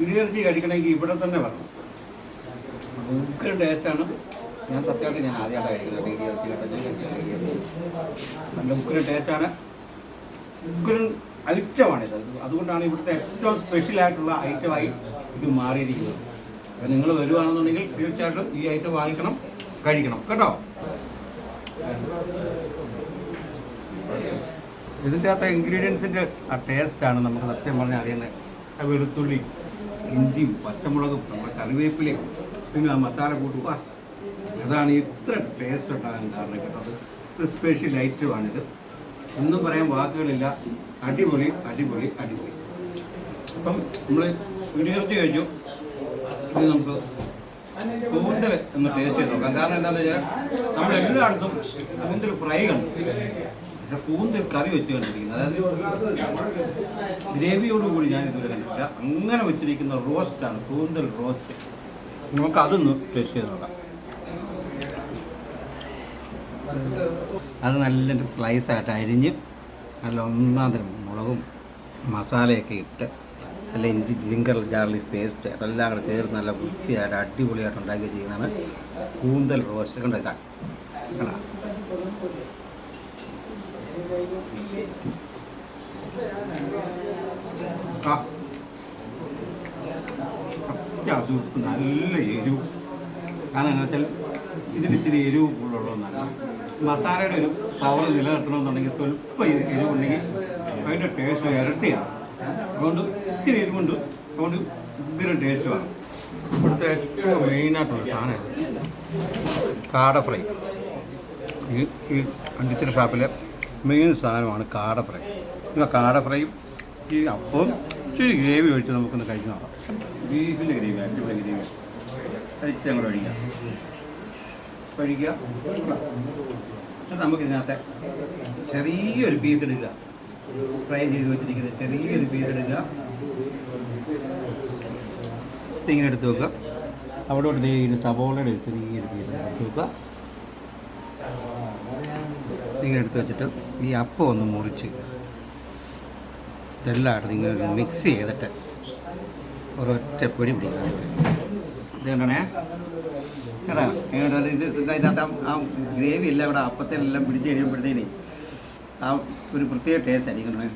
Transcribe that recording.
ഇടിയിറച്ചി കഴിക്കണമെങ്കിൽ ഇവിടെ തന്നെ വരണം. ഉഗ്രൻ ടേസ്റ്റാണ്. ഞാൻ സത്യമായിട്ട് ഞാൻ ആദ്യമായിട്ടാണ് കഴിക്കുന്നത് ഇടിയിറച്ചി കഴിക്കുന്നത്. നല്ല ഉഗ്രൻ ടേസ്റ്റാണ്. ഉഗ്രൻ ഐറ്റമാണിത്. അതുകൊണ്ടാണ് ഇവിടുത്തെ ഏറ്റവും സ്പെഷ്യലായിട്ടുള്ള ഐറ്റമായി ഇത് മാറിയിരിക്കുന്നത്. അപ്പോൾ നിങ്ങൾ വരുവാണെന്നുണ്ടെങ്കിൽ തീർച്ചയായിട്ടും ഈ ഐറ്റം വാങ്ങിക്കണം, കഴിക്കണം കേട്ടോ. ഇതിൻ്റെ അകത്തെ ഇൻഗ്രീഡിയൻസിൻ്റെ ആ ടേസ്റ്റാണ് നമുക്ക് സത്യം പറഞ്ഞാൽ അറിയുന്നത്. ആ വെളുത്തുള്ളി, ഇഞ്ചിയും പച്ചമുളകും നമ്മുടെ കറിവേപ്പിലയും പിന്നെ ആ മസാല കൂട്ടുക, അതാണ് ഇത്ര ടേസ്റ്റ് ഉണ്ടാകാൻ കാരണം കേട്ടോ. അത് സ്പെഷ്യൽ ഐറ്റമാണിത്. ഒന്നും പറയാൻ വാക്കുകളില്ല. അടിപൊളി അടിപൊളി അടിപൊളി. അപ്പം നമ്മൾ ഇടിയിറച്ചി കഴിച്ചു. ഇനി നമുക്ക് കൂന്തൽ ഒന്ന് ടേസ്റ്റ് ചെയ്ത് നോക്കാം. കാരണം എന്താണെന്ന് വെച്ചാൽ നമ്മളെല്ലായിടത്തും കൂന്തൽ ഫ്രൈ കണ്ടു, പക്ഷെ കൂന്തൽ കറി വെച്ച് കണ്ടിരിക്കുന്നത്, അതായത് ഗ്രേവിയോടുകൂടി ഞാൻ ഇതുവരെ കണ്ടിട്ടില്ല. അങ്ങനെ വെച്ചിരിക്കുന്ന റോസ്റ്റാണ് കൂന്തൽ റോസ്റ്റ്. നമുക്ക് അതൊന്ന് ടേസ്റ്റ് ചെയ്ത് നോക്കാം. അത് നല്ല സ്ലൈസായിട്ട് അരിഞ്ഞ് നല്ല ഒന്നാം തരം മുളകും മസാലയൊക്കെ ഇട്ട് നല്ല ഇഞ്ചി ജിഞ്ചർ ഗാർലിക് പേസ്റ്റ് അതെല്ലാം കൂടെ ചേർന്ന് നല്ല വൃത്തിയായിട്ട് അടിപൊളിയായിട്ട് ഉണ്ടാക്കി ചെയ്യുന്നതാണ് കൂന്തൽ റോസ്റ്റ്. കണ്ടേക്കാം കണ്ടാ. അത്യാവശ്യം ഉപ്പ്, നല്ല എരിവ്. കാരണം എന്താ വെച്ചാൽ ഇതിന് ഇച്ചിരി എരിവ് കൂടുതലുള്ളതാണ്. മസാലയുടെ ഒരു പവർ നിലനിർത്തണമെന്നുണ്ടെങ്കിൽ സ്വല്പം എരിവുണ്ടെങ്കിൽ അതിൻ്റെ ടേസ്റ്റ് ഇരട്ടിയാണ്. അതുകൊണ്ട് ഇച്ചിരി എരിവുണ്ട്, അതുകൊണ്ട് ഇതിൻ്റെ ടേസ്റ്റുമാണ്. ഇവിടുത്തെ ഏറ്റവും മെയിനായിട്ടുള്ള സാധനം കാട ഫ്രൈ. ഈ അണ്ടിച്ചിരി ഷാപ്പിലെ മെയിൻ സാധനമാണ് കാട ഫ്രൈ. കാട ഫ്രൈയും ഈ അപ്പവും ഇച്ചിരി ഗ്രേവി ഒഴിച്ച് നമുക്കൊന്ന് കഴിച്ചു നോക്കാം. ബീഫിൻ്റെ ഗ്രേവി, അടിപൊളി ഗ്രേവി. അത് ഇച്ചിരി അങ്ങോട്ട് ഒഴിക്കുക. എന്നിട്ട് നമുക്കിതിനകത്ത് ചെറിയൊരു പീസ് എടുക്കുക, ഫ്രൈ ചെയ്ത് വെച്ചിരിക്കുന്നത് ചെറിയൊരു പീസ് എടുക്കുക, ഇങ്ങനെ എടുത്ത് വെക്കുക. അവിടെ ഒരു സവോളയുടെ ഒരു ചെറിയൊരു പീസ് എടുത്ത് വെക്കുക. ഇങ്ങനെ എടുത്ത് വെച്ചിട്ട് ഈ അപ്പം ഒന്ന് മുറിച്ച് ഇതെല്ലായിടത്തും ഇങ്ങനെ മിക്സ് ചെയ്തിട്ട് ഒരൊറ്റ പൊടി പിടിക്കുക. ഇത് കണ്ടണേ കേട്ടോ. എങ്ങനെയാണ് ഇത് ഇതിനകത്ത് ആ ഗ്രേവി എല്ലാം ഇവിടെ അപ്പത്തിലെല്ലാം പിടിച്ച് കഴിയുമ്പോഴത്തേനെ ആ ഒരു പ്രത്യേക ടേസ്റ്റ് ആയിരിക്കും.